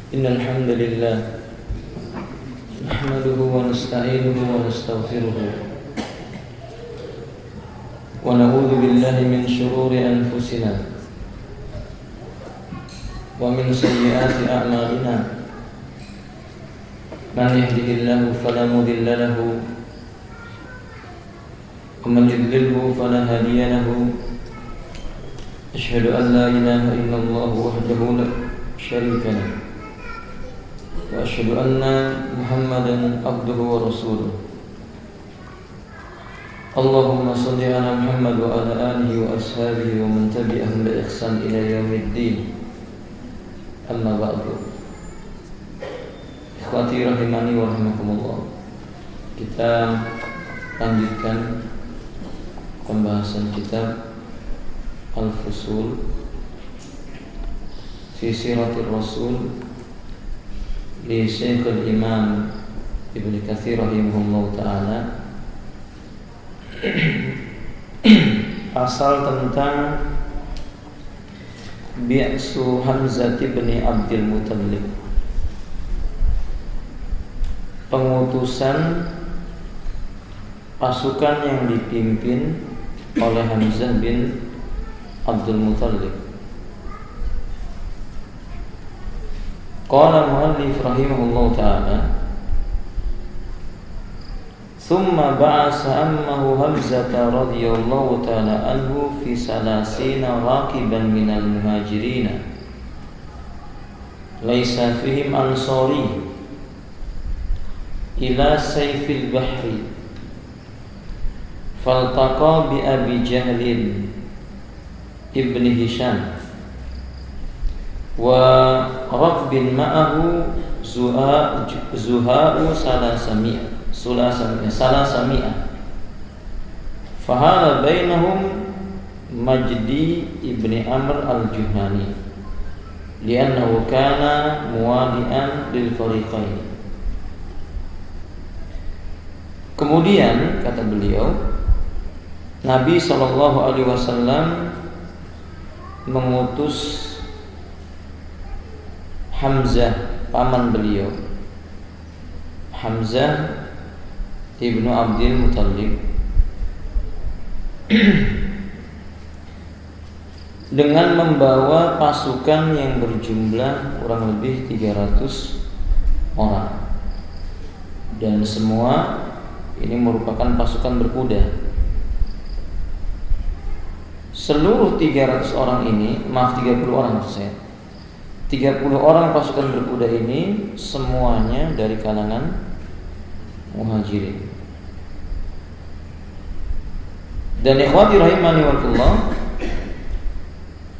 إن الحمد لله نحمده ونستعينه ونستغفره ونعوذ بالله من شرور أنفسنا ومن سيئات أعمالنا من يهده الله فلا مضل له ومن يضلله فلا هادي له أشهد أن لا إله إلا الله وحده لا شريك له وأشهد أن محمدا عبده ورسوله اللهم صل على محمد وعلى آله وأصحابه ومن تبعهم بإحسان إلى يوم الدين أما بعد ikhwati rahimani wa rahimakumullah. Kita lanjutkan pembahasan kitab Al-Fusul fi Siratir Rasul li Syekhul Imam Ibn Katsir rahimahullah ta'ala. Asal tentang bi'su Hamzah bin Abdul Muttalib, pengutusan pasukan yang dipimpin oleh Hamzah bin Abdul Muttalib. Qala muallif rahimahullah ta'ala, thumma ba'asa ammahu Hamzah radhiyallahu ta'ala anhu fi salasina raqiban minal muhajirin laisa fihim ansari ila sayfil bahri faltaqa bi Abi Jahlin ibn Hisham wa rabbin ma'ahu zuha'u salasami'ah fahala bainahum Majdi ibn Amr al-Juhani li'annahu kana muwadi'an lil fariqain. Kemudian kata beliau, Nabi SAW mengutus Hamzah, paman beliau, Hamzah ibnu Abdul Muttalib, dengan membawa pasukan yang berjumlah kurang lebih 300 orang, dan semua ini merupakan pasukan berkuda. Seluruh 300 orang ini, 30 orang maksud saya, 30 orang pasukan berkuda ini semuanya dari kalangan muhajirin. Dan ikhwati rahimani wallah,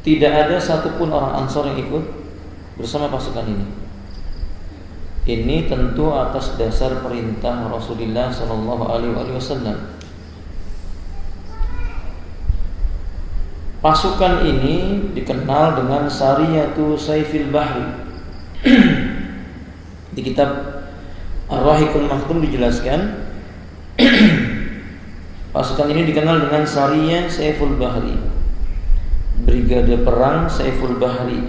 tidak ada satupun orang Ansor yang ikut bersama pasukan ini. Ini tentu atas dasar perintah Rasulullah SAW. Pasukan ini dikenal dengan Sariyatu Sayfil Bahri. Di kitab Ar-Rahiqul Maktum dijelaskan pasukan ini dikenal dengan Sariyah Sayful Bahri, Brigade Perang Sayful Bahri.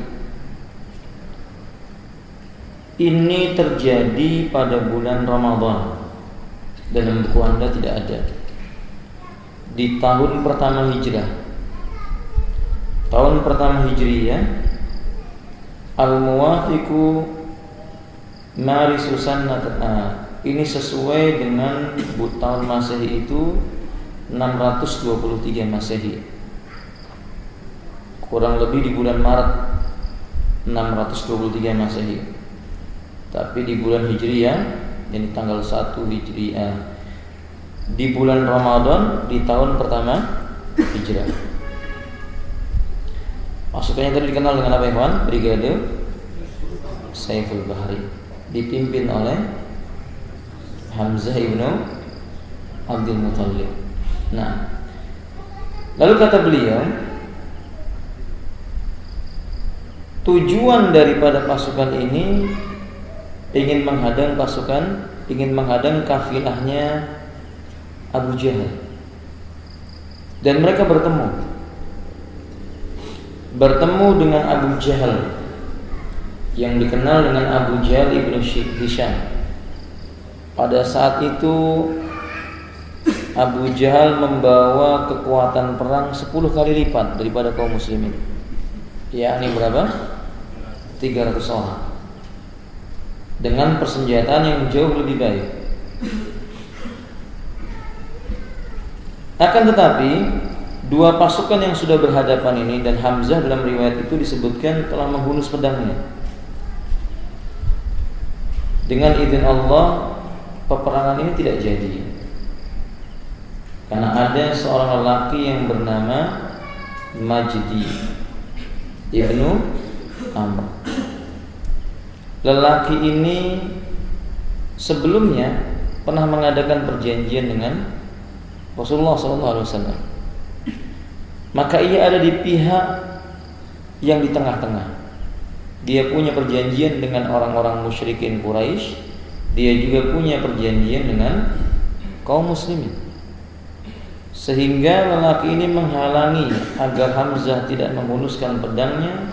Ini terjadi pada bulan Ramadan. Dalam buku Anda tidak ada. Di tahun pertama Hijrah, tahun pertama Hijriyah, Al-Muwafiqu Marisusan. Ini sesuai dengan tahun Masehi itu 623 Masehi, kurang lebih di bulan Maret 623 Masehi. Tapi di bulan Hijriyah, yang tanggal 1 Hijriyah, di bulan Ramadan di tahun pertama Hijrah. Pasukannya tadi dikenal dengan apa, ikhwan? Brigade Sayful Bahri, dipimpin oleh Hamzah ibnu Abdul Muttalib. Nah, lalu kata beliau, tujuan daripada pasukan ini ingin menghadang kafilahnya Abu Jahal, dan mereka bertemu dengan Abu Jahal yang dikenal dengan Abu Jahal ibnu Hisham. Pada saat itu Abu Jahal membawa kekuatan perang 10 kali lipat daripada kaum muslimin. Yakni berapa? 300 orang. Dengan persenjataan yang jauh lebih baik. Akan tetapi dua pasukan yang sudah berhadapan ini, dan Hamzah dalam riwayat itu disebutkan telah menghunus pedangnya. Dengan izin Allah, peperangan ini tidak jadi. Karena ada seorang lelaki yang bernama Majdi ibnu Amr. Lelaki ini sebelumnya pernah mengadakan perjanjian dengan Rasulullah SAW. Maka ia ada di pihak yang di tengah-tengah. Dia punya perjanjian dengan orang-orang musyrikin Quraisy. Dia juga punya perjanjian dengan kaum muslimin. Sehingga lelaki ini menghalangi agar Hamzah tidak menghunuskan pedangnya.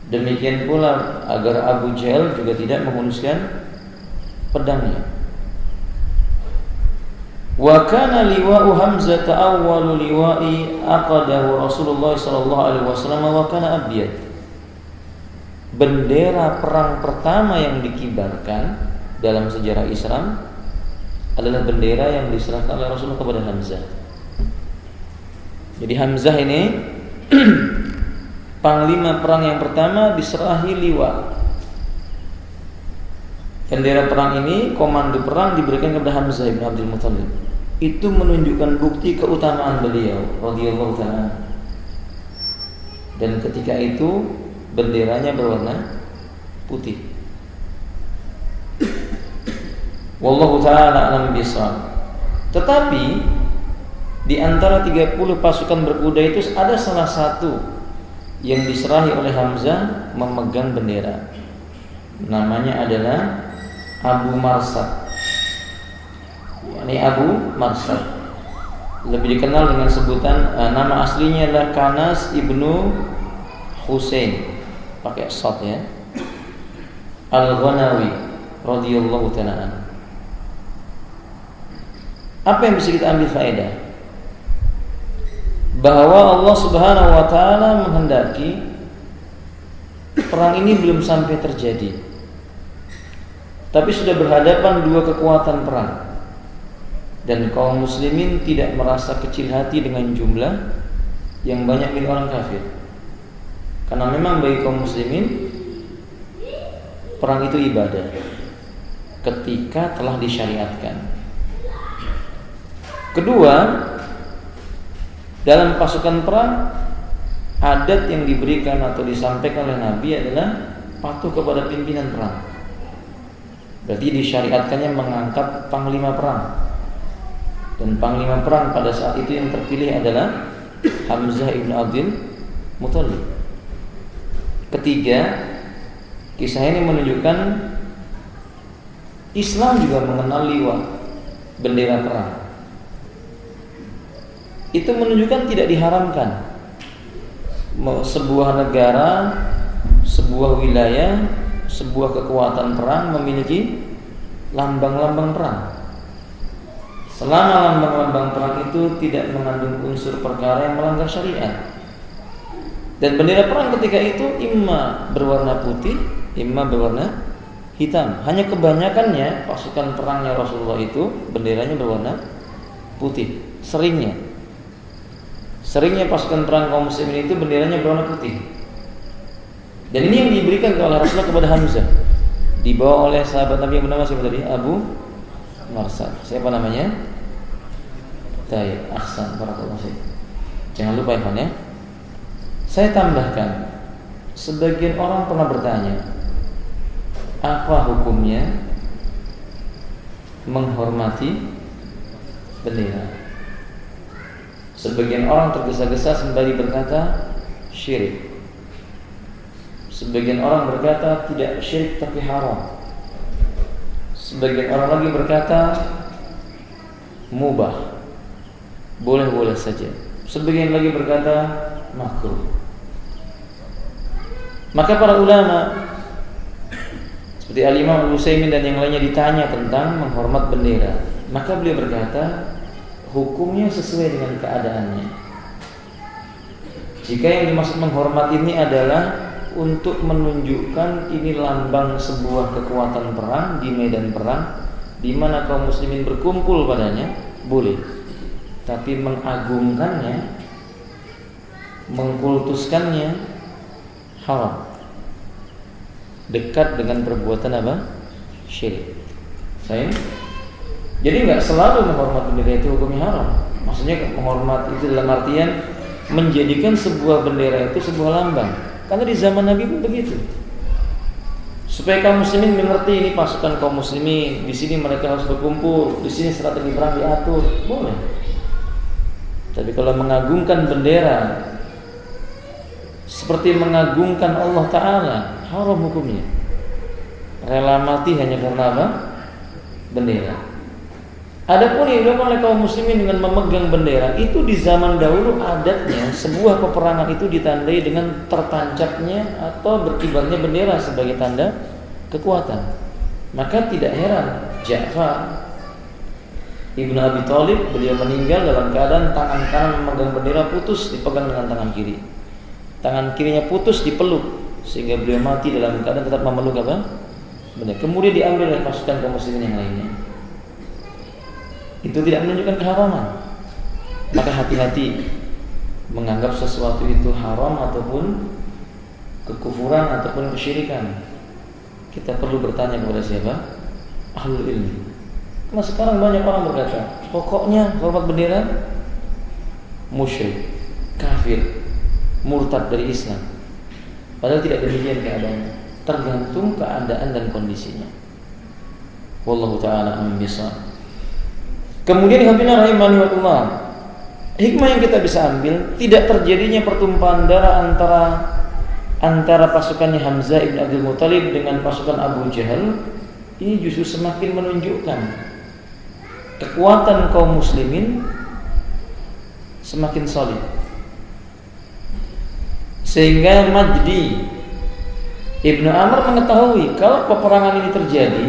Demikian pula agar Abu Jahal juga tidak menghunuskan pedangnya. Wa kana liwa'u Hamzah awwalu liwa'i aqadahu Rasulullah sallallahu alaihi wasallam wa kana abyad. Bendera perang pertama yang dikibarkan dalam sejarah Islam adalah bendera yang diserahkan oleh Rasulullah kepada Hamzah. Jadi Hamzah ini panglima perang yang pertama diserahi liwa. Bendera perang ini, komando perang diberikan kepada Hamzah bin Abdul Muthalib. Itu menunjukkan bukti keutamaan beliau radhiyallahu ta'ala. Dan ketika itu benderanya berwarna putih. Wallahu ta'ala a'lam bishawab. Tetapi di antara 30 pasukan berkuda itu ada salah satu yang diserahi oleh Hamzah memegang bendera. Namanya adalah Abu Marsad. Ini Abu Marsad. Lebih dikenal dengan sebutan nama aslinya adalah Kanas ibnu Husain. Pakai shad ya. Al-Ghanawi radhiyallahu ta'ala. Apa yang bisa kita ambil faedah? Bahwa Allah Subhanahu wa ta'ala menghendaki perang ini belum sampai terjadi, tapi sudah berhadapan dua kekuatan perang. Dan kaum muslimin tidak merasa kecil hati dengan jumlah yang banyak milik orang kafir. Karena memang bagi kaum muslimin perang itu ibadah ketika telah disyariatkan. Kedua, dalam pasukan perang adat yang diberikan atau disampaikan oleh Nabi adalah patuh kepada pimpinan perang. Berarti disyariatkannya mengangkat panglima perang. Dan panglima perang pada saat itu yang terpilih adalah Hamzah ibn Abdul Muthalib. Ketiga, kisah ini menunjukkan Islam juga mengenal liwa, bendera perang. Itu menunjukkan tidak diharamkan sebuah negara, sebuah wilayah, sebuah kekuatan perang memiliki lambang-lambang perang, selama lambang-lambang perang itu tidak mengandung unsur perkara yang melanggar syariat. Dan bendera perang ketika itu imma berwarna putih, imma berwarna hitam. Hanya kebanyakannya pasukan perangnya Rasulullah itu benderanya berwarna putih. Seringnya pasukan perang kaum muslimin itu benderanya berwarna putih. Dan ini yang diberikan oleh Rasulullah kepada Hamzah, dibawa oleh sahabat Nabi yang bernama siapa tadi? Abu Marsad. Siapa namanya? Tayyib, ahsan, barakallahu fiik. Jangan lupa ya. Saya tambahkan, sebagian orang pernah bertanya, apa hukumnya menghormati bendera? Sebagian orang tergesa-gesa sembari berkata syirik. Sebagian orang berkata tidak syirik tapi haram. Sebagian orang lagi berkata mubah, boleh-boleh saja. Sebagian lagi berkata makruh. Maka para ulama seperti Al-Imam Al-Utsaimin dan yang lainnya ditanya tentang menghormat bendera, maka beliau berkata, hukumnya sesuai dengan keadaannya. Jika yang dimaksud menghormat ini adalah untuk menunjukkan ini lambang sebuah kekuatan perang di medan perang, di mana kaum muslimin berkumpul padanya, boleh. Tapi mengagungkannya, mengkultuskannya, haram. Dekat dengan perbuatan apa? Syirik. Jadi nggak selalu menghormat bendera itu hukumnya haram. Maksudnya menghormat itu dalam artian menjadikan sebuah bendera itu sebuah lambang. Karena di zaman Nabi pun begitu. Supaya kaum muslimin mengerti ini pasukan kaum muslimin, di sini mereka harus berkumpul, di sini strategi perang diatur, boleh. Tapi kalau mengagungkan bendera seperti mengagungkan Allah Ta'ala, haram hukumnya. Rela mati hanya karena apa? Bendera. Adapun yang dilakukan oleh kaum muslimin dengan memegang bendera, itu di zaman dahulu adatnya sebuah peperangan itu ditandai dengan tertancapnya atau berkibarnya bendera sebagai tanda kekuatan. Maka tidak heran Ja'far Ibnu Abi Thalib, beliau meninggal dalam keadaan tangan kanan memegang bendera putus dipegang dengan tangan kiri. Tangan kirinya putus dipeluk sehingga beliau mati dalam keadaan tetap memeluk apa? Bendera. Kemudian diambil oleh pasukan kaum muslimin yang lainnya. Itu tidak menunjukkan keharaman. Maka hati-hati menganggap sesuatu itu haram ataupun kekufuran ataupun kesyirikan. Kita perlu bertanya kepada siapa? Ahlul ilmi. Karena sekarang banyak orang berkata, pokoknya hormat bendera musyrik, kafir, murtad dari Islam. Padahal tidak demikian keadaannya. Tergantung keadaan dan kondisinya. Wallahu ta'ala a'lam bishawab. Kemudian hikmah yang kita bisa ambil, tidak terjadinya pertumpahan darah antara pasukannya Hamzah ibn Abdul Muttalib dengan pasukan Abu Jahal. Ini justru semakin menunjukkan kekuatan kaum muslimin semakin solid. Sehingga Majdi Ibnu Amr mengetahui kalau peperangan ini terjadi,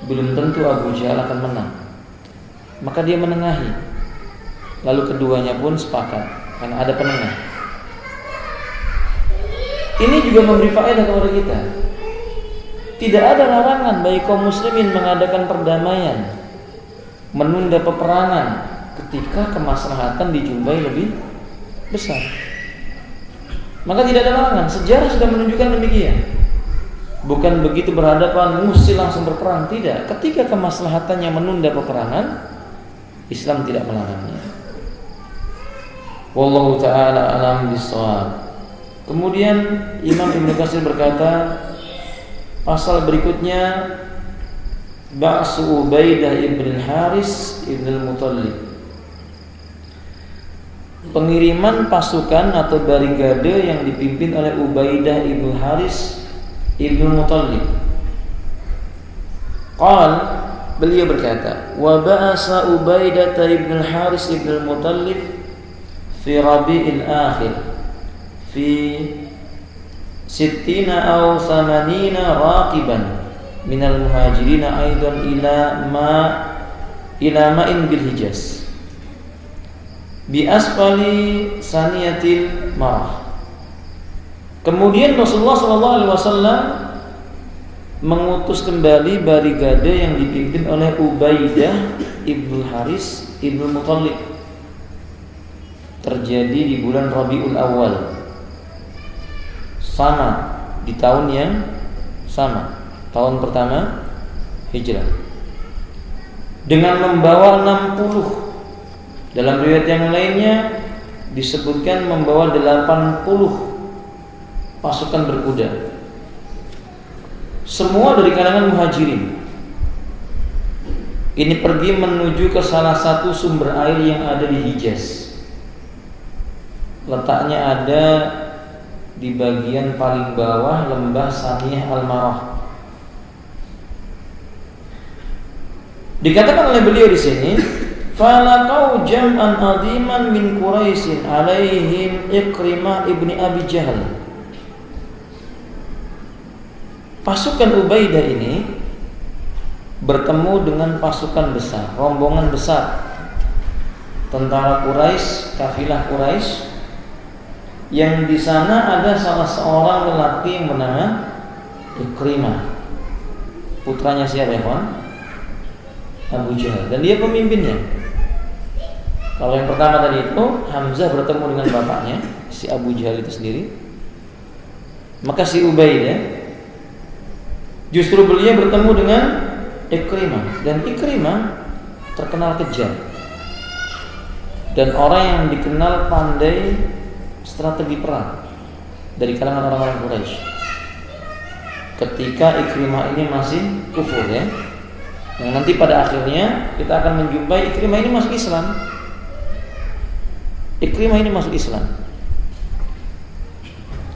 belum tentu Abu Jahal akan menang. Maka dia menengahi. Lalu keduanya pun sepakat karena ada penengah. Ini juga memberi faedah kepada kita. Tidak ada larangan bagi kaum muslimin mengadakan perdamaian, menunda peperangan ketika kemaslahatan dijumpai lebih besar. Maka tidak ada larangan. Sejarah sudah menunjukkan demikian. Bukan begitu berhadapan mesti langsung berperang, tidak. Ketika kemaslahatannya menunda peperangan, Islam tidak melarangnya. Wallahu ta'ala a'lam bishawab. Kemudian Imam Ibnu Katsir berkata, pasal berikutnya Ba'su Ubaidah ibn Haris ibn al-Muttalib. Pengiriman pasukan atau barikade yang dipimpin oleh Ubaidah ibn Haris ibn al-Muttalib. Beliau berkata, wa ba'asa Ubaidah ibn al-Haris ibn al-Muttalib fi Rabi'il akhir fi 60 aw 80 raqiban min al-muhajirin aidan ila ma'in bil Hijaz bi asfali saniyatil marah. Kemudian Rasulullah SAW mengutus kembali barikade yang dipimpin oleh Ubaidah ibn Haris ibn Muttalib. Terjadi di bulan Rabiul Awal, sama di tahun yang sama, tahun pertama Hijrah, dengan membawa 60. Dalam riwayat yang lainnya disebutkan membawa 80 pasukan berkuda. Semua dari kalangan muhajirin. Ini pergi menuju ke salah satu sumber air yang ada di Hijaz. Letaknya ada di bagian paling bawah lembah Saniyah Al-Marah. Dikatakan oleh beliau di sini, falaqau jam'an adiman min Quraisyin alaihim Ikrimah ibni Abi Jahal. pasukan Ubaidah ini bertemu dengan pasukan besar, rombongan besar tentara Quraisy, kafilah Quraisy, yang di sana ada salah seorang lelaki yang bernama Ikrimah, putranya siapa ya kawan? Abu Jahal, dan dia pemimpinnya. Kalau yang pertama tadi itu Hamzah bertemu dengan bapaknya si Abu Jahal itu sendiri, maka si Ubaidah justru beliau bertemu dengan Ikrimah, dan Ikrimah terkenal kejam dan orang yang dikenal pandai strategi perang dari kalangan orang-orang Quraisy. Ketika Ikrimah ini masih kufur ya, yang nanti pada akhirnya kita akan menjumpai Ikrimah ini masuk Islam. Ikrimah ini masuk Islam.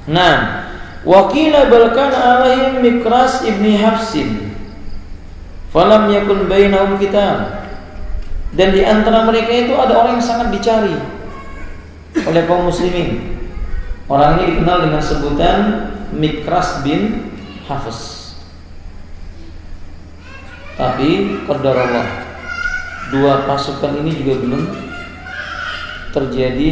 Nah, wakila balkan alaihim Mikras ibni Hafsin falam yakun bainahum kitab. Dan di antara mereka itu ada orang yang sangat dicari oleh kaum muslimin. Orang ini dikenal dengan sebutan Mikras bin Hafs. Tapi qadar Allah, dua pasukan ini juga belum terjadi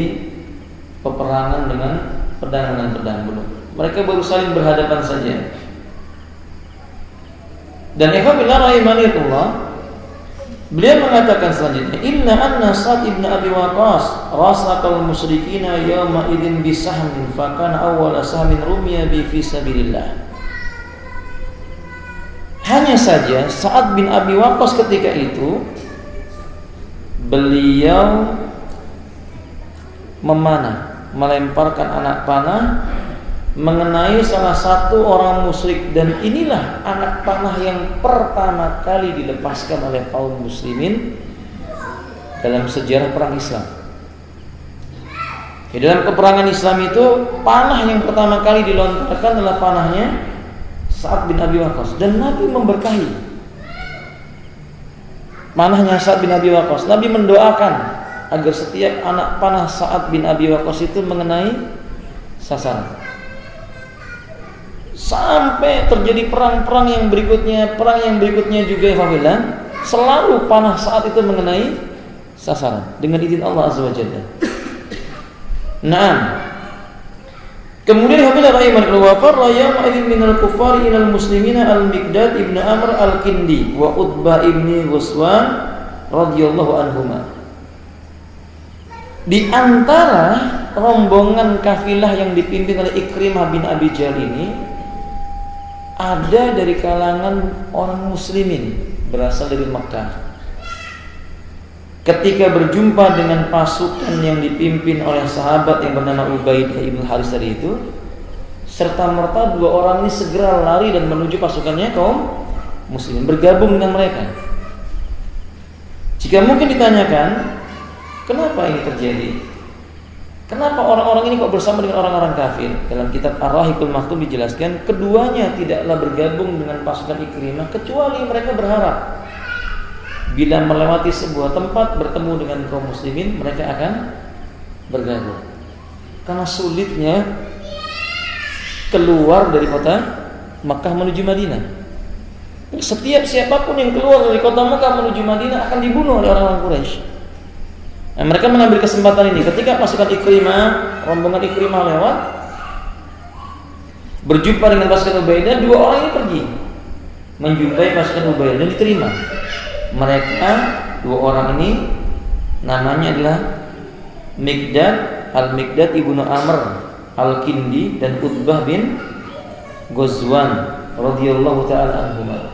peperangan dengan pedang belum. Mereka baru saling berhadapan saja. Dan ikhwanillah rahimanillah, beliau mengatakan selanjutnya, inna anna Sa'd ibn Abi Waqqas rasaqal musyrikina yawma idzin bisahmin fa kana awwala sahmin rumiya bi fi sabilillah. Hanya saja Sa'ad bin Abi Waqqas ketika itu beliau melemparkan anak panah mengenai salah satu orang musyrik, dan inilah anak panah yang pertama kali dilepaskan oleh kaum muslimin dalam sejarah perang Islam. Di dalam peperangan Islam itu panah yang pertama kali dilontarkan adalah panahnya Sa'ad bin Abi Waqqas, dan Nabi memberkahi panahnya Sa'ad bin Abi Waqqas. Nabi mendoakan agar setiap anak panah Sa'ad bin Abi Waqqas itu mengenai sasaran. Sampai terjadi perang yang berikutnya juga ya, selalu panah Sa'ad itu mengenai sasaran dengan izin Allah Azza wa Jalla. Naam. Kemudian Habibullah rahimahullah wa farra yawma idzin minal kuffari ilal muslimina al-Miqdad ibn Amr al-Kindi wa Utbah ibn Ghuswan radhiyallahu anhuma. Di antara rombongan kafilah yang dipimpin oleh Ikrimah bin Abi Jahal ini ada dari kalangan orang muslimin berasal dari Makkah. Ketika berjumpa dengan pasukan yang dipimpin oleh sahabat yang bernama Ubaidah ibn Haris tadi itu, serta merta dua orang ini segera lari dan menuju pasukannya kaum muslimin, bergabung dengan mereka. Jika mungkin ditanyakan, kenapa ini terjadi? Kenapa orang-orang ini kok bersama dengan orang-orang kafir? Dalam kitab Ar-Rahiqul Maktum dijelaskan, keduanya tidaklah bergabung dengan pasukan Ikrimah kecuali mereka berharap bila melewati sebuah tempat bertemu dengan kaum muslimin, mereka akan bergabung. Karena sulitnya keluar dari kota Makkah menuju Madinah. Setiap siapapun yang keluar dari kota Makkah menuju Madinah akan dibunuh oleh orang-orang Quraisy. Nah, mereka mengambil kesempatan ini ketika pasukan Ikrimah, rombongan Ikrimah lewat, berjumpa dengan pasukan Ubaidah, dua orang ini pergi menjumpai pasukan Ubaidah dan diterima. Mereka dua orang ini namanya adalah Al-Miqdad ibnu Amr al-Kindi dan Utbah bin Ghuswan radhiyallahu ta'ala anhuma.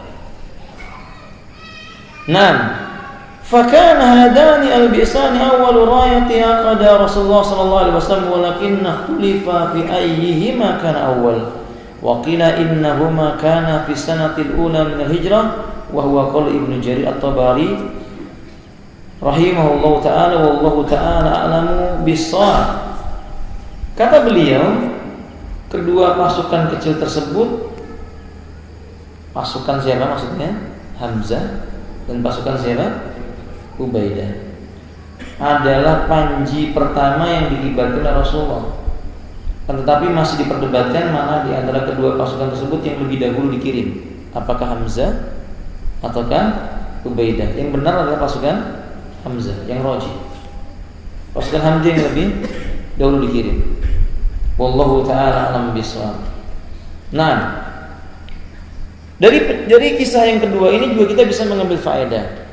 فكان هذان البئسان أول راية عقد رسول الله صلى الله عليه وسلم ولكن اختلف في أيهما كان أول وقيل إنهما كان في السنة الأولى من الهجرة وهو قول ابن جرير الطبري رحمه الله تعالى والله تعالى أعلم بالصواب. Kata beliau, kedua pasukan kecil tersebut, pasukan siapa maksudnya? Hamzah, dan pasukan siapa? Ubaidah, adalah panji pertama yang dikibarkan oleh Rasulullah Tetapi masih diperdebatkan mana di antara kedua pasukan tersebut yang lebih dahulu dikirim. Apakah Hamzah ataukah Ubaidah? Yang benar adalah pasukan Hamzah, yang rajih. Pasukan Hamzah yang lebih dahulu dikirim. Wallahu ta'ala a'lam bishawab. Nah, dari kisah yang kedua ini juga kita bisa mengambil faedah.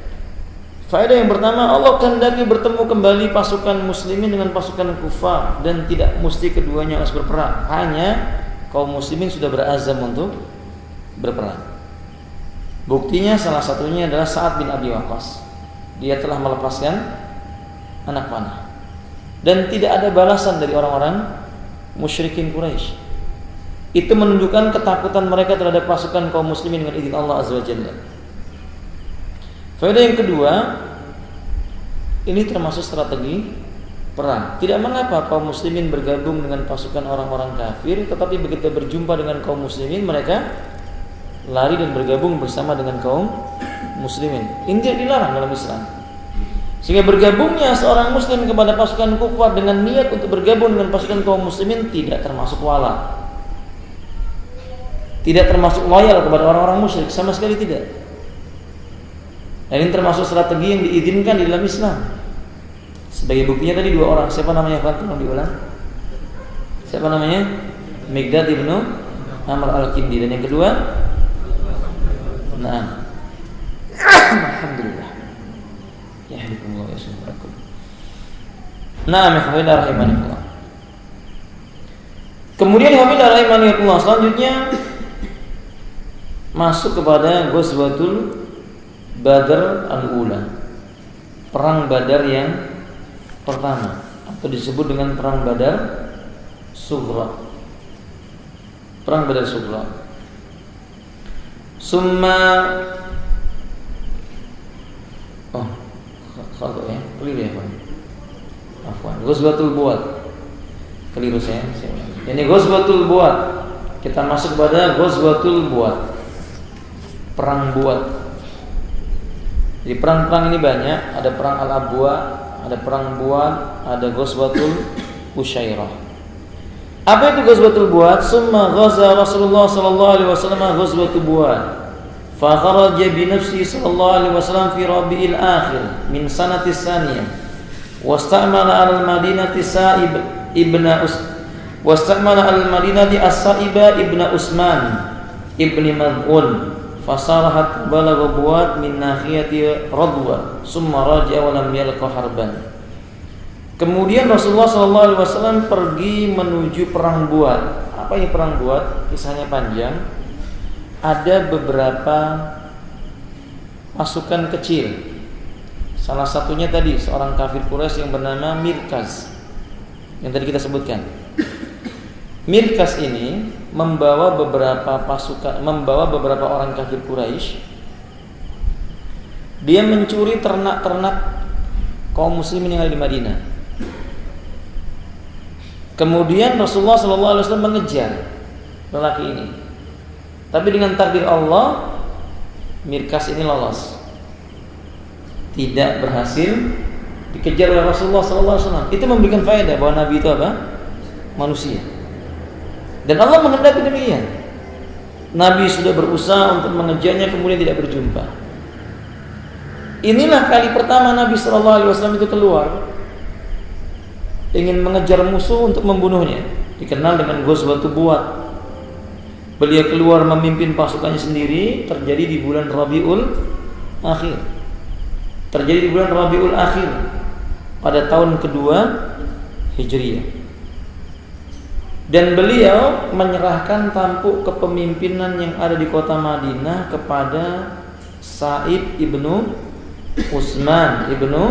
Faedah yang pertama, Allah kehendaki bertemu kembali pasukan muslimin dengan pasukan kufar dan tidak mesti keduanya harus berperang. Hanya kaum muslimin sudah berazam untuk berperang. Buktinya salah satunya adalah Sa'ad bin Abi Waqqas. Dia telah melepaskan anak panah. Dan tidak ada balasan dari orang-orang musyrikin Quraisy. Itu menunjukkan ketakutan mereka terhadap pasukan kaum muslimin dengan izin Allah Azza wa Jalla. Faedah yang kedua, ini termasuk strategi perang. Tidak mengapa kaum muslimin bergabung dengan pasukan orang-orang kafir, tetapi begitu berjumpa dengan kaum muslimin, mereka lari dan bergabung bersama dengan kaum muslimin. Ini tidak dilarang dalam Islam. Sehingga bergabungnya seorang muslim kepada pasukan kufar dengan niat untuk bergabung dengan pasukan kaum muslimin tidak termasuk wala. Tidak termasuk loyal kepada orang-orang musyrik, sama sekali tidak. Dan ini termasuk strategi yang diizinkan di dalam Islam. Sebagai buktinya tadi dua orang. Siapa namanya? Tolong diulang. Siapa namanya? Miqdad ibnu Amr al-Kindi. Dan yang kedua, nah, alhamdulillah. Yahdikumullah ya subhanakum. Nah, hafidhah rahimanillah. Kemudian hafidhah rahimanillah, selanjutnya masuk kepada Ghazwatul Badr al-Ula, perang Badar yang pertama, atau disebut dengan perang Badar Sughra. Perang Badar Sughra. Summa ya, keliru ya Pak. Afwan. Ghazwatul Buat. Keliru saya. Ini Ghazwatul Buat. Kita masuk pada Ghazwatul Buat. Perang Buat. Jadi perang-perang ini banyak, ada perang Al-Abwa, ada perang Buat, ada Ghazwatul Usyairah. Apa itu Ghazwatul Buat? Summa ghaza Rasulullah sallallahu alaihi wasallam Ghazwatul Buat. Fa kharaja bi nafsihi sallallahu alaihi wasallam fi Rabi'il akhir min sanati tsaniyah. Wastamala al-Madinati Sa'ib ibn wastamala al-Madinati As-Sa'iba ibn Usman ibn Mad'un. Fasarahat balagha Buat min nakhiyati Radwa summa raja'a wa lam yalqa harban. Kemudian Rasulullah SAW pergi menuju perang Buat. Apa ini perang Buat? Kisahnya panjang. Ada beberapa pasukan kecil. Salah satunya tadi seorang kafir Quraisy yang bernama Mirkaz, yang tadi kita sebutkan. Mirkaz ini membawa beberapa orang kafir Quraisy. Dia mencuri ternak-ternak kaum muslimin yang ada di Madinah. Kemudian Rasulullah SAW mengejar lelaki ini. Tapi dengan takdir Allah, Mirkaz ini lolos, tidak berhasil dikejar oleh Rasulullah SAW. Itu memberikan faedah bahwa Nabi itu apa? Manusia. Dan Allah menghendaki demikian. Nabi sudah berusaha untuk mengejarnya, kemudian tidak berjumpa. Inilah kali pertama Nabi SAW itu keluar ingin mengejar musuh untuk membunuhnya. Dikenal dengan Ghazwatul Buat. Beliau keluar memimpin pasukannya sendiri. Terjadi di bulan Rabiul Akhir. Pada tahun kedua Hijriah. Dan beliau menyerahkan tampuk kepemimpinan yang ada di kota Madinah kepada Sa'ib ibnu Usman ibnu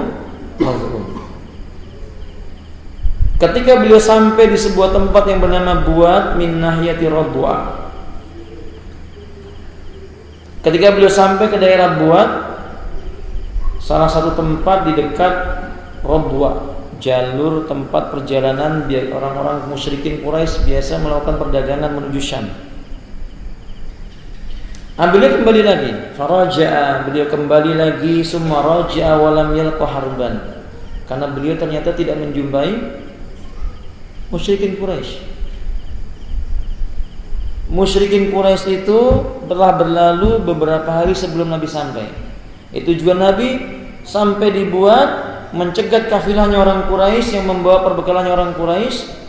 Maz'un. Ketika beliau sampai di sebuah tempat yang bernama Buat min nahiyati Radwa. Ketika beliau sampai ke daerah Buat, salah satu tempat di dekat Radwa, jalur tempat perjalanan biar orang-orang musyrikin Quraisy biasa melakukan perdagangan menuju Syam. Beliau kembali lagi, beliau kembali lagi, summa raja'a wa lam yalqa harban. Karena beliau ternyata tidak menjumpai musyrikin Quraisy. musyrikin Quraisy itu telah berlalu beberapa hari sebelum Nabi sampai. Itu juga Nabi sampai dibuat mencegat kafilahnya orang Quraisy yang membawa perbekalannya orang Quraisy.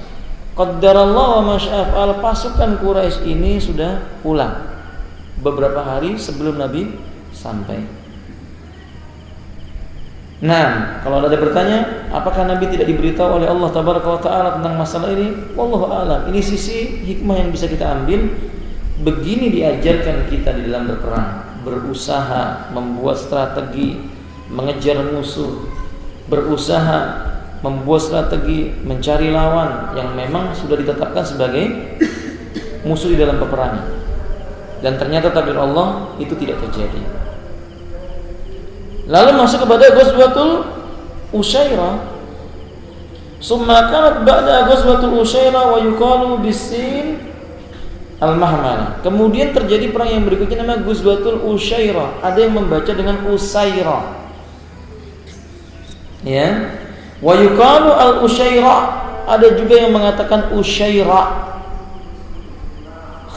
Qaddarallahu wa masya'al, pasukan Quraisy ini sudah pulang beberapa hari sebelum Nabi sampai. Nah, kalau ada bertanya, apakah Nabi tidak diberitahu oleh Allah Tabaraka wa Ta'ala tentang masalah ini? Wallahu a'lam. Ini sisi hikmah yang bisa kita ambil. Begini diajarkan kita di dalam berperang, berusaha membuat strategi, mengejar musuh, berusaha membuat strategi, mencari lawan yang memang sudah ditetapkan sebagai musuh di dalam peperangan. Dan ternyata takdir Allah itu tidak terjadi. Lalu masuk kepada Ghazwatul Usyairah. Summa kanat ba'da Ghazwatul Usyairah wa yuqalu bisin al-mahmala. Kemudian terjadi perang yang berikutnya namanya Ghazwatul Usyairah. Ada yang membaca dengan Usairah. Ya. Wa yuqalu al-Usyairah. Ada juga yang mengatakan Usyairah.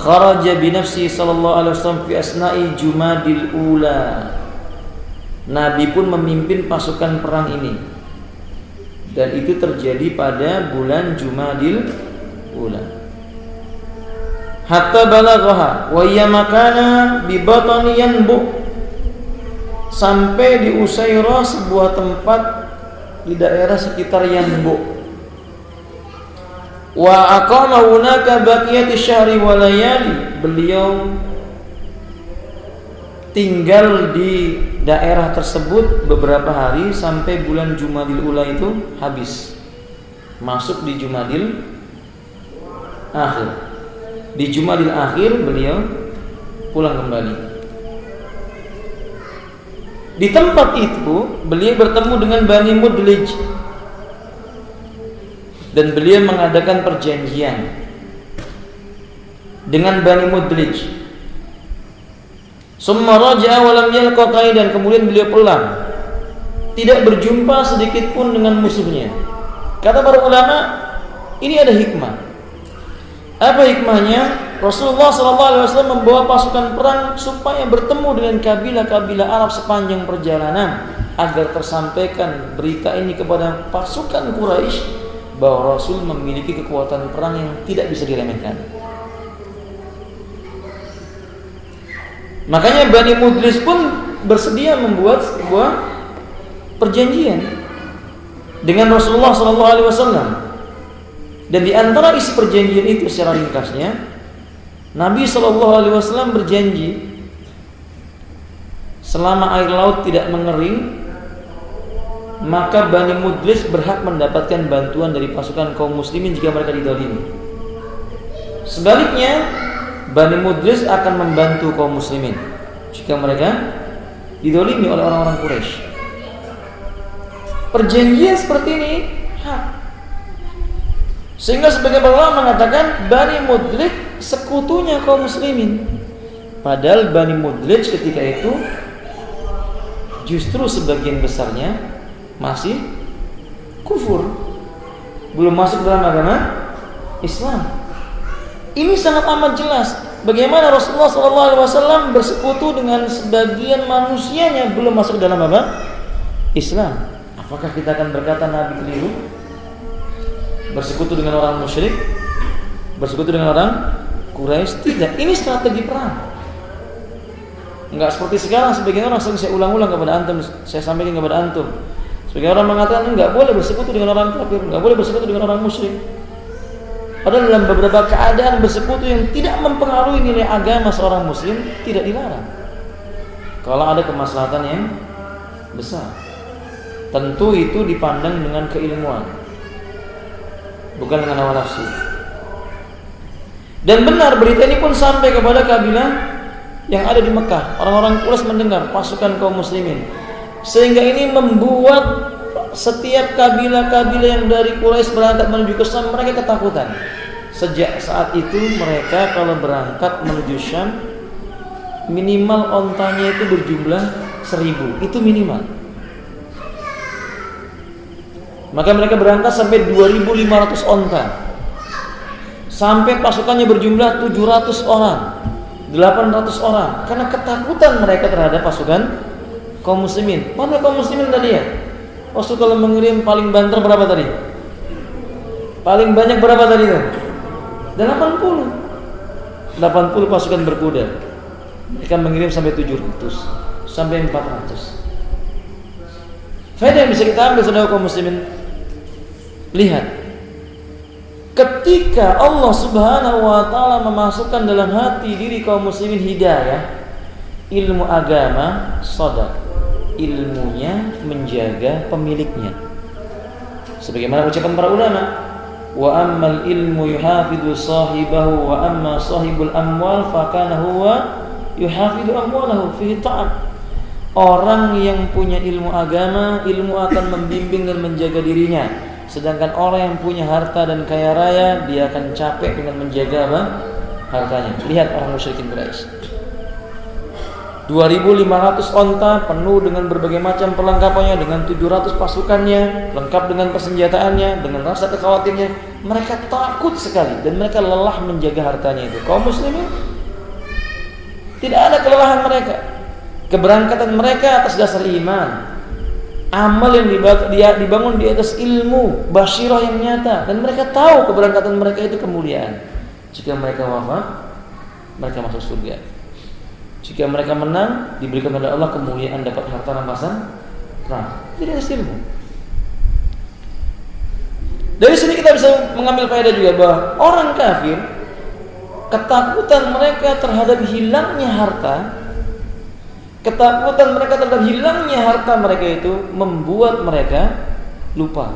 Kharaja bi nafsi sallallahu alaihi wasallam fi asna'i Jumadil Ula. Nabi pun memimpin pasukan perang ini. Dan itu terjadi pada bulan Jumadil Ula. Hatta balaghaha wa hiya makana bi batni Yanbu. Sampai di Usairah, sebuah tempat di daerah sekitar Yanbu. Wa aqama hunaka baqiyati syahri wa layali. Beliau tinggal di daerah tersebut beberapa hari sampai bulan Jumadil Ula itu habis. Masuk di Jumadil Akhir. Di Jumadil Akhir beliau pulang kembali. Di tempat itu beliau bertemu dengan Bani Mudlij dan beliau mengadakan perjanjian dengan Bani Mudlij. Summa raja'a wa lam yalqa qaidan, kemudian beliau pulang, tidak berjumpa sedikit pun dengan musuhnya. Kata para ulama, ini ada hikmah. Apa hikmahnya? Rasulullah SAW membawa pasukan perang supaya bertemu dengan kabilah-kabilah Arab sepanjang perjalanan, agar tersampaikan berita ini kepada pasukan Quraisy bahwa Rasul memiliki kekuatan perang yang tidak bisa diremehkan. Makanya Bani Mudlis pun bersedia membuat sebuah perjanjian dengan Rasulullah SAW. Dan di antara isi perjanjian itu secara ringkasnya, Nabi SAW berjanji selama air laut tidak mengering, maka Bani Mudlis berhak mendapatkan bantuan dari pasukan kaum muslimin jika mereka dizalimi. Sebaliknya, Bani Mudlis akan membantu kaum muslimin jika mereka didolimi oleh orang-orang Quraisy. Perjanjian seperti ini hak. Sehingga sebagian ulama mengatakan Bani Mudlij sekutunya kaum muslimin. Padahal Bani Mudlij ketika itu justru sebagian besarnya masih kufur, belum masuk dalam agama Islam. Ini sangat amat jelas bagaimana Rasulullah SAW bersekutu dengan sebagian manusianya belum masuk dalam apa? Islam. Apakah kita akan berkata Nabi keliru? Bersekutu dengan orang musyrik, bersekutu dengan orang Quraisy? Tidak. Ini strategi perang. Enggak seperti sekarang sebagian orang, saya ulang-ulang kepada antum, saya sampaikan kepada antum. Sebagian orang mengatakan enggak boleh bersekutu dengan orang kafir, enggak boleh bersekutu dengan orang musyrik. Padahal dalam beberapa keadaan bersekutu yang tidak mempengaruhi nilai agama seorang muslim tidak dilarang. Kalau ada kemaslahatan yang besar, tentu itu dipandang dengan keilmuan, bukan dengan hawa nafsu. Dan benar berita ini pun sampai kepada kabilah yang ada di Mekah. Orang-orang Quraisy mendengar pasukan kaum muslimin, sehingga ini membuat setiap kabilah-kabilah yang dari Quraisy berangkat menuju ke Syam, mereka ketakutan. Sejak saat itu mereka kalau berangkat menuju Syam, minimal ontanya itu berjumlah 1000, itu minimal. Maka mereka berangkat sampai 2500 onta. sampai pasukannya berjumlah 700 orang, 800 orang, karena ketakutan mereka terhadap pasukan kaum muslimin. Mana kaum muslimin tadi ya? Rasul kalau mengirim paling banter berapa tadi? Paling banyak berapa tadi itu? 80 pasukan berkuda. Mereka mengirim sampai 700, sampai 400. Faedah yang bisa kita ambil saudara kaum muslimin, lihat, ketika Allah Subhanahu wa taala memasukkan dalam hati diri kaum muslimin hidayah, ilmu agama, sadaq, ilmunya menjaga pemiliknya. Sebagaimana ucapan para ulama, wa ammal ilmu yuhafidhu sahibahu wa amma sahibul amwal fakana huwa yuhafidhu amwalahu fihi ta'am. Orang yang punya ilmu agama, ilmu akan membimbing dan menjaga dirinya. Sedangkan orang yang punya harta dan kaya raya, dia akan capek dengan menjaga apa? Hartanya. Lihat orang musyrikin Quraisy. 2.500 onta penuh dengan berbagai macam perlengkapannya, dengan 700 pasukannya, lengkap dengan persenjataannya, dengan rasa kekhawatirnya. Mereka takut sekali dan mereka lelah menjaga hartanya itu. Kaum muslimin tidak ada kelelahan mereka. Keberangkatan mereka atas dasar iman, amal yang dibangun di atas ilmu, basyirah yang nyata, dan mereka tahu keberangkatan mereka itu kemuliaan. Jika mereka wafat, mereka masuk surga. Jika mereka menang, diberikan oleh Allah kemuliaan, dapat harta rampasan perang. Tidak ada ilmu. Dari sini kita bisa mengambil faedah juga bahwa orang kafir, ketakutan mereka terhadap hilangnya harta, ketakutan mereka terhadap hilangnya harta mereka itu membuat mereka lupa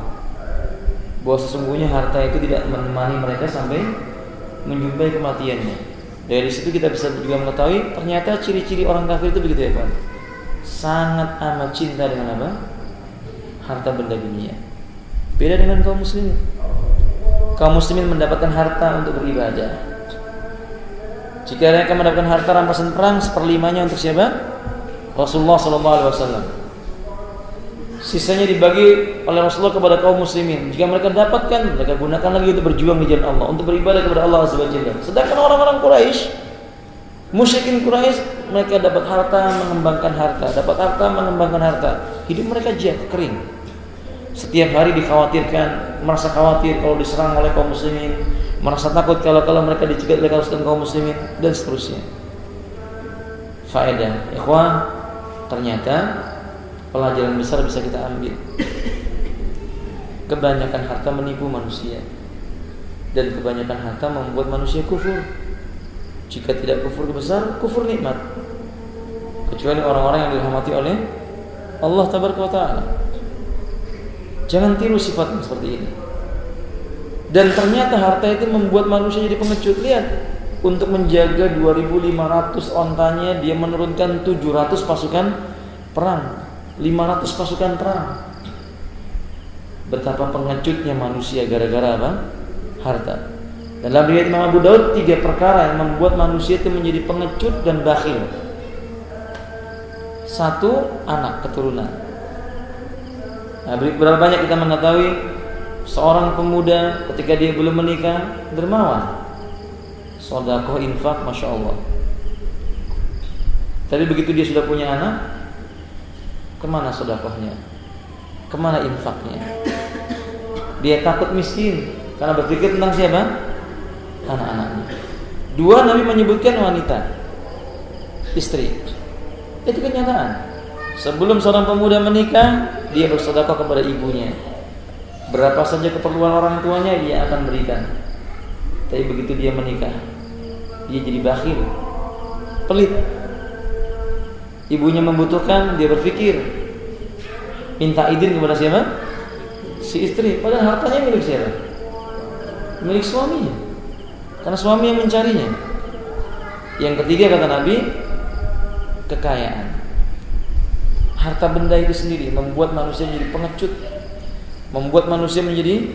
bahwa sesungguhnya harta itu tidak menemani mereka sampai menjumpai kematiannya. Dari situ kita bisa juga mengetahui ternyata ciri-ciri orang kafir itu begitu ya, Pak. Sangat amat cinta dengan apa? Harta benda dunia. Beda dengan kaum muslimin. Kaum muslimin mendapatkan harta untuk beribadah. Jika mereka mendapatkan harta rampasan perang, 1/5-nya untuk siapa? Rasulullah SAW. Sisanya dibagi oleh Rasulullah kepada kaum muslimin. Jika mereka dapatkan, mereka gunakan lagi untuk berjuang di jalan Allah, untuk beribadah kepada Allah Azza wa Jalla. Sedangkan orang-orang Quraisy, musyrikin Quraisy, mereka dapat harta mengembangkan harta, dapat harta mengembangkan harta. Hidup mereka kering. Setiap hari dikhawatirkan, merasa khawatir kalau diserang oleh kaum muslimin, merasa takut kalau mereka dicegat oleh kaum muslimin, dan seterusnya. Faedah, ikhwan, ternyata pelajaran besar bisa kita ambil. Kebanyakan harta menipu manusia, dan kebanyakan harta membuat manusia kufur. Jika tidak kufur besar, kufur nikmat. Kecuali orang-orang yang dirahmati oleh Allah Tabaraka wa Ta'ala. Jangan tiru sifat seperti ini. Dan ternyata harta itu membuat manusia jadi pengecut. Lihat, untuk menjaga 2.500 ontanya, dia menurunkan 700 pasukan perang, 500 pasukan perang. Betapa pengecutnya manusia gara-gara apa? Harta. Dalam riwayat Imam Abu Daud, 3 perkara yang membuat manusia itu menjadi pengecut dan bakhil. 1, anak keturunan. Nah, berapa banyak kita mengetahui seorang pemuda ketika dia belum menikah dermawan, sedekah, infak, masya Allah. Tapi begitu dia sudah punya anak, kemana sedekahnya? Kemana infaknya? Dia takut miskin karena berpikir tentang siapa? Anak-anaknya. 2, Nabi menyebutkan wanita, istri. Itu kenyataan. Sebelum seorang pemuda menikah, dia bersedekah kepada ibunya. Berapa saja keperluan orang tuanya dia akan berikan. Tapi begitu dia menikah, dia jadi bakhil, pelit. Ibunya membutuhkan, dia berpikir minta izin kepada siapa? Si istri. Padahal hartanya milik siapa? Milik suaminya, karena suami yang mencarinya. Yang ketiga kata Nabi, kekayaan. Harta benda itu sendiri membuat manusia menjadi pengecut, membuat manusia menjadi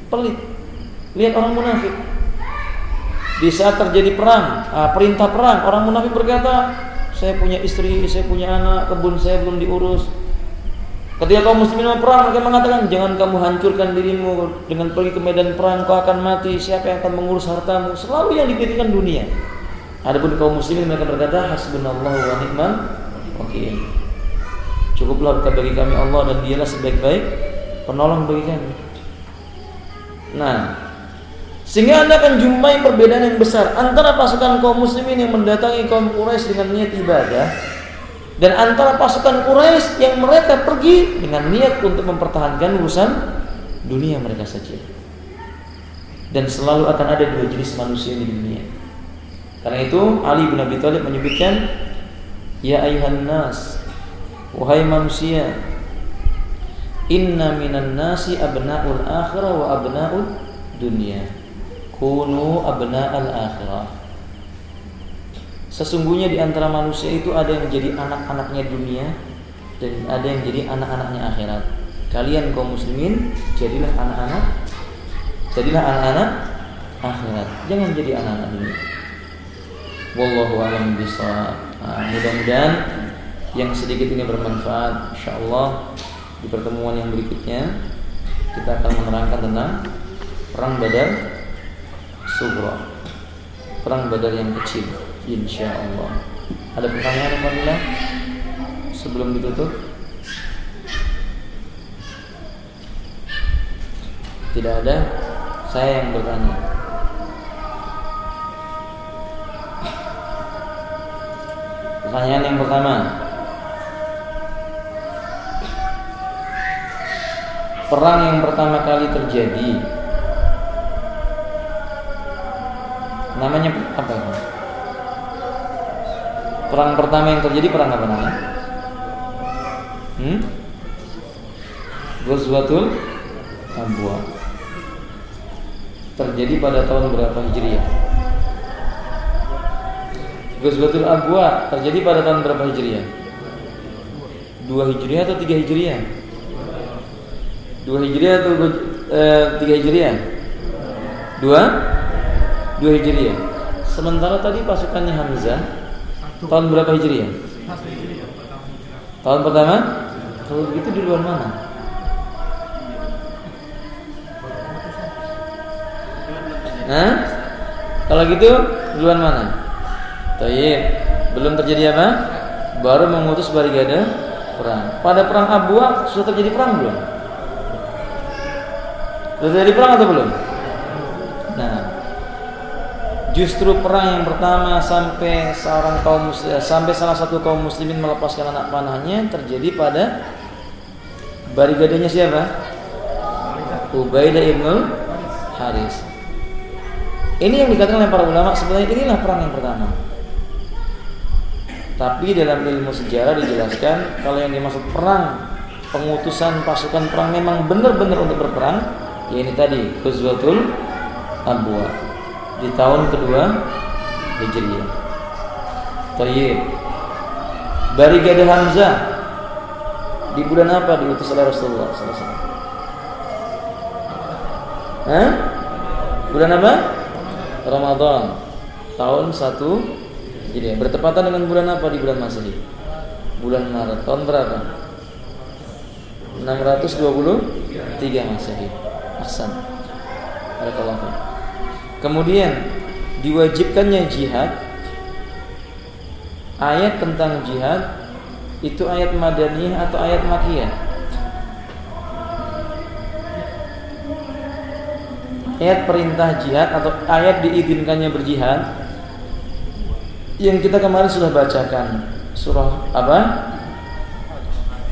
pelit. Lihat orang munafik. Di saat terjadi perang, perintah perang, orang munafik berkata, saya punya istri, saya punya anak, kebun saya belum diurus. Ketika kaum muslimin mau perang, mereka mengatakan, jangan kamu hancurkan dirimu dengan pergi ke medan perang, kau akan mati. Siapa yang akan mengurus hartamu? Selalu yang dipikirkan dunia. Adapun kaum muslimin mereka berkata, hasbunallahu wa ni'mal wakil. Cukuplah bagi kami Allah dan Dialah sebaik-baik penolong bagi kami. Nah, sehingga Anda akan jumpai perbedaan yang besar antara pasukan kaum muslimin yang mendatangi kaum Quraisy dengan niat ibadah, dan antara pasukan Quraisy yang mereka pergi dengan niat untuk mempertahankan urusan dunia mereka saja. Dan selalu akan ada dua jenis manusia di dunia. Karena itu Ali bin Abi Thalib menyebutkan, ya ayuhan nas, wahai manusia, inna minan nasi abna'ul akhirah wa abna'ul dunia, kunu abna'al akhirah. Sesungguhnya di antara manusia itu ada yang menjadi anak-anaknya dunia dan ada yang jadi anak-anaknya akhirat. Kalian kaum muslimin jadilah anak-anak akhirat. Jangan jadi anak-anak dunia. Wallahu a'lam bishawab. Mudah-mudahan yang sedikit ini bermanfaat. Insyaallah di pertemuan yang berikutnya kita akan menerangkan tentang perang Badar Sughra, perang Badar yang kecil. InsyaAllah. Ada pertanyaan apabila sebelum ditutup? Tidak ada. Saya yang bertanya. Pertanyaan yang pertama, perang yang pertama kali terjadi namanya apa? Perang pertama yang terjadi perang apa namanya? Ghazwatul Abwa. Terjadi pada tahun berapa Hijriah? Ghazwatul Abwa terjadi pada tahun berapa Hijriah? 2 Hijriah atau 3 Hijriah? 2 Hijriah atau 3 Hijriah? 2 Hijriah. Sementara tadi pasukannya Hamzah tahun berapa Hijriah? Tahun pertama? Kalau begitu di luar mana? Kalau gitu duluan mana? Tayyib. Belum terjadi apa? Baru mengutus barikade perang. Pada perang Abwa sudah terjadi perang belum? Sudah terjadi perang atau belum? Nah, justru perang yang pertama sampai salah satu kaum muslimin melepaskan anak panahnya terjadi pada barigadenya siapa? Ubaidah ibnul Haris. Ini yang dikatakan oleh para ulama sebenarnya inilah perang yang pertama. Tapi dalam ilmu sejarah dijelaskan kalau yang dimaksud perang pengutusan pasukan perang memang benar-benar untuk berperang, ya ini tadi Ghazwatul Abwa di tahun kedua Hijriah. Tayyib. Barikade Hamzah di bulan apa diutus oleh Rasulullah SAW? Bulan apa? Ramadan tahun 1 Hijriah. Bertepatan dengan bulan apa di bulan Masehi? Bulan Maret. Tahun berapa? 623 Masehi. Ahsan. Barakallahu. Kemudian diwajibkannya jihad. Ayat tentang jihad itu ayat Madaniyah atau ayat Makkiyah? Ayat perintah jihad atau ayat diizinkannya berjihad yang kita kemarin sudah bacakan, surah apa?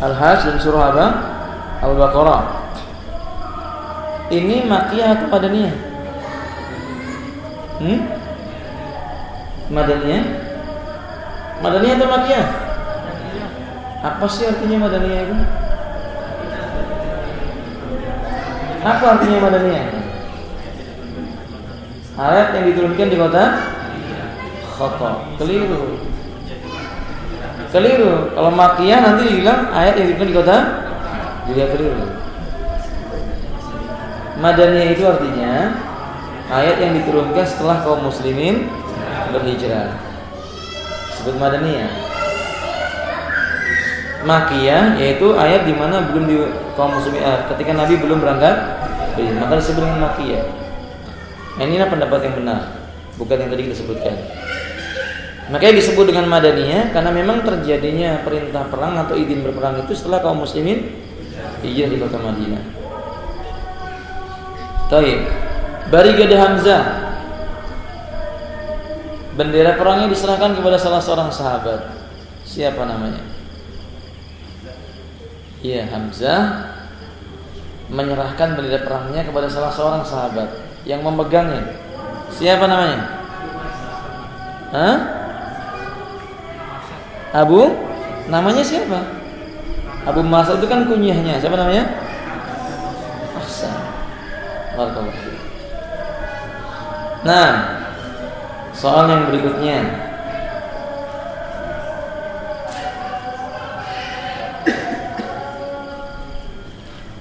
Al-Hajj dan surah apa? Al-Baqarah. Ini Makkiyah atau Madaniyah? Madaniyah? Madaniyah atau Makkiyah? Apa sih artinya Madaniyah itu? Apa artinya Madaniyah? Ayat yang diturunkan di kota Khata. Keliru. Kalau Makkiyah nanti dibilang ayat yang diturunkan di kota juga keliru. Madaniyah itu artinya ayat yang diturunkan setelah kaum muslimin berhijrah. Sebut Madaniyah. Makiyah, yaitu ayat di mana belum di kaum muslimin ketika Nabi belum berangkat, maka disebut dengan Makiyah. Inilah pendapat yang benar, bukan yang tadi kita sebutkan. Makanya disebut dengan Madaniyah karena memang terjadinya perintah perang atau izin berperang itu setelah kaum muslimin hijrah di kota Madinah. Taib. Barigadah Hamzah, bendera perangnya diserahkan kepada salah seorang sahabat. Siapa namanya? Iya, Hamzah menyerahkan bendera perangnya kepada salah seorang sahabat yang memegangnya. Siapa namanya? Hah? Abu? Namanya siapa? Abu Mas itu kan kunyahnya. Siapa namanya? Ahsan. Barakallahu fiik. Nah, soal yang berikutnya.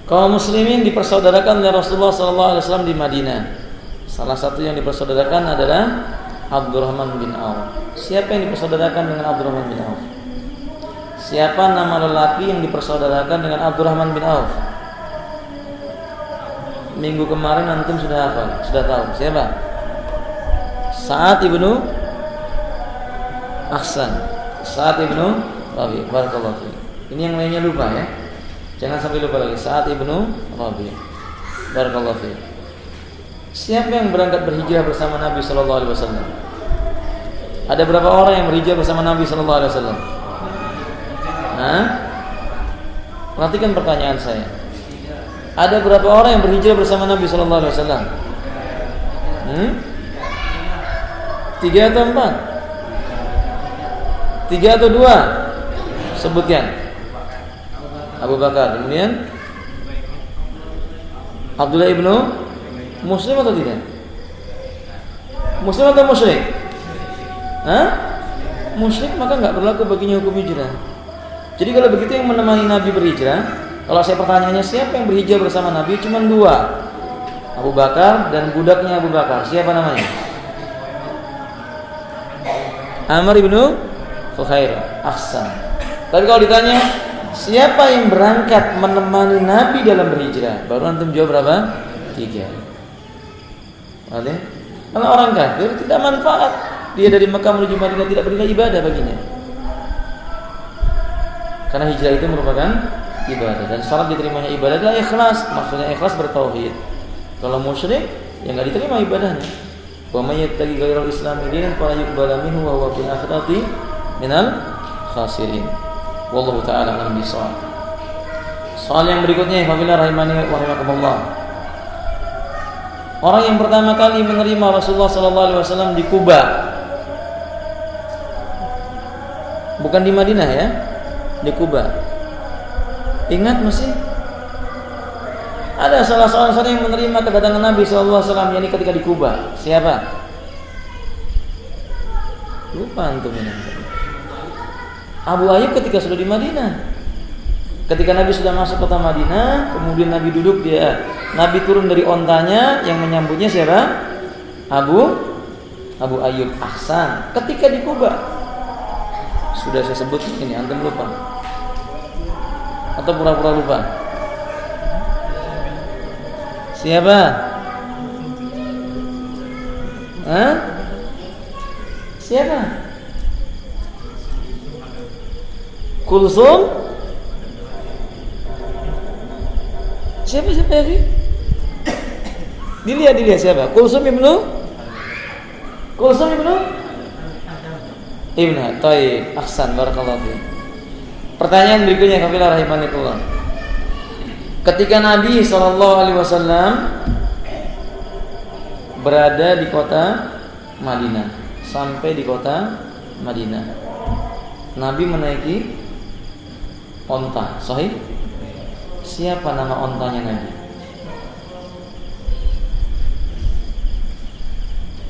Kaum muslimin dipersaudarakan oleh Rasulullah SAW di Madinah. Salah satu yang dipersaudarakan adalah Abdurrahman bin Auf. Siapa yang dipersaudarakan dengan Abdurrahman bin Auf? Siapa nama lelaki yang dipersaudarakan dengan Abdurrahman bin Auf? Minggu kemarin antum sudah hafal, sudah tahu. Siapa? Sa'ad ibnu Ahsan. Sa'ad ibnu Rabi. Barakallahu fiik. Ini yang lainnya lupa ya. Jangan sampai lupa lagi. Sa'ad ibnu Rabi. Barakallahu fiik. Siapa yang berangkat berhijrah bersama Nabi sallallahu alaihi wasallam? Ada berapa orang yang berhijrah bersama Nabi sallallahu alaihi wasallam? Hah? Perhatikan pertanyaan saya. Ada berapa orang yang berhijrah bersama Nabi sallallahu alaihi wasallam? 3 atau 4? 3 atau 2? Sebutkan. Abu Bakar, kemudian Abdullah ibnu Muslim atau tidak? Muslim atau musyrik? Hah? Musyrik maka enggak berlaku baginya hukum hijrah. Jadi kalau begitu yang menemani Nabi berhijrah, kalau saya pertanyaannya siapa yang berhijrah bersama Nabi? Cuma 2. Abu Bakar dan budaknya Abu Bakar. Siapa namanya? Amr ibnu Fuhair. Ahsan. Tapi kalau ditanya siapa yang berangkat menemani Nabi dalam berhijrah, baru antum jawab berapa? 3. Oke? Karena orang kafir tidak manfaat. Dia dari Mekah menuju Madinah tidak bernilai ibadah baginya. Karena hijrah itu merupakan ibadah dan syarat diterimanya ibadah adalah ikhlas. Maksudnya ikhlas bertauhid. Kalau musyrik ya enggak diterima ibadahnya. Wa may yattaqi ghairal islami dinan fala yuqbal minhu wa huwa fil akhirati minal khasirin. Wallahu taala alam bisawab. Soal yang berikutnya, apabila rahimani wa rahimakumullah. Orang yang pertama kali menerima Rasulullah sallallahu alaihi wasallam di Kuba. Bukan di Madinah ya. Di Kuba. Ingat masih? Ada salah seorang yang menerima kedatangan Nabi sallallahu alaihi wasallam yakni ketika di Kuba. Siapa? Lupa antum ini. Abu Ayyub ketika sudah di Madinah. Ketika Nabi sudah masuk kota Madinah, kemudian Nabi duduk, Nabi turun dari ontanya, yang menyambutnya siapa? Abu Ayyub. Ahsan. Ketika di Kuba. Sudah saya sebut ini, antum lupa. Atau pura-pura lupa? Siapa? Hah? Siapa? Kulsum? Siapa lagi? Dilihat siapa? Kulsum ibnu Taib. Ahsan, barakallahu fiik. Pertanyaan berikutnya, kafilah rahimanillah. Ketika Nabi SAW berada di kota Madinah, sampai di kota Madinah, Nabi menaiki onta. Sahih? Siapa nama ontanya Nabi?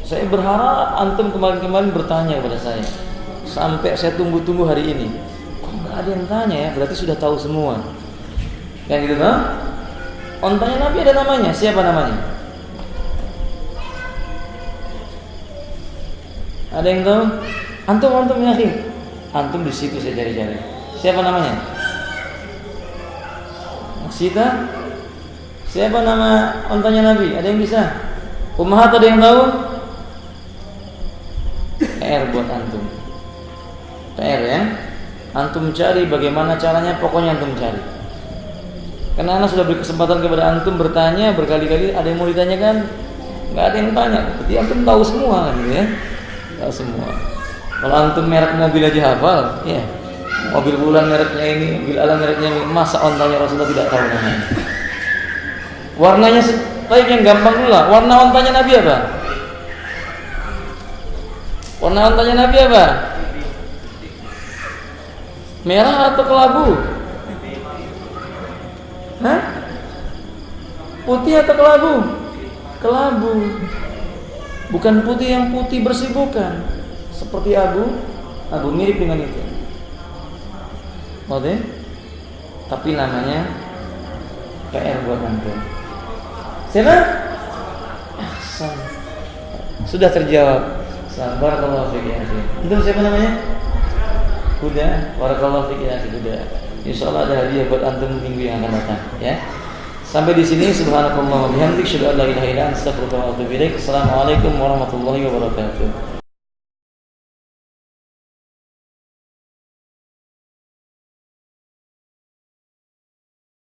Saya berharap antum kemarin bertanya kepada saya. Sampai saya tunggu-tunggu hari ini. Kok nggak ada yang tanya ya? Berarti sudah tahu semua. Yang gitu kan? Ontanya Nabi ada namanya. Siapa namanya? Ada yang tahu? Antum yakin? Antum di situ saya cari-cari. Siapa namanya? Sita? Siapa nama ontanya Nabi? Ada yang bisa? Ummahat ada yang tahu? PR buat antum. PR ya. Antum cari bagaimana caranya, pokoknya antum cari. Karena anak sudah beri kesempatan kepada antum bertanya berkali-kali, ada yang mau ditanyakan? Nggak ada yang tanya. Berarti antum tahu semua kan gitu ya? Tahu semua. Kalau antum merek mobil aja hafal, ya. Mobil bulan mereknya ini, mobil alam mereknya ini, masa ontanya Rasulullah tidak tahu namanya? Warnanya baik yang gampang dulu lah. Warna ontanya Nabi apa? Warna ontanya Nabi apa? Merah atau kelabu? Hah? Putih atau kelabu? Kelabu. Bukan putih yang putih bersih, bukan. Seperti abu mirip dengan itu. Oke? Tapi namanya PR buat antum. Siapa? Ahsan. Sudah terjawab. Barakallahu fiik ya akhi. Itu siapa namanya? Huda. Barakallahu fiik ya akhi Huda. Insyaallah ada hadiah buat antum minggu yang akan datang ya. Sampai di sini subhanakallah wa bihamdik, asyhadu an la ilaha illa anta, astaghfiruka wa atubu ilaik. Assalamualaikum warahmatullahi wabarakatuh.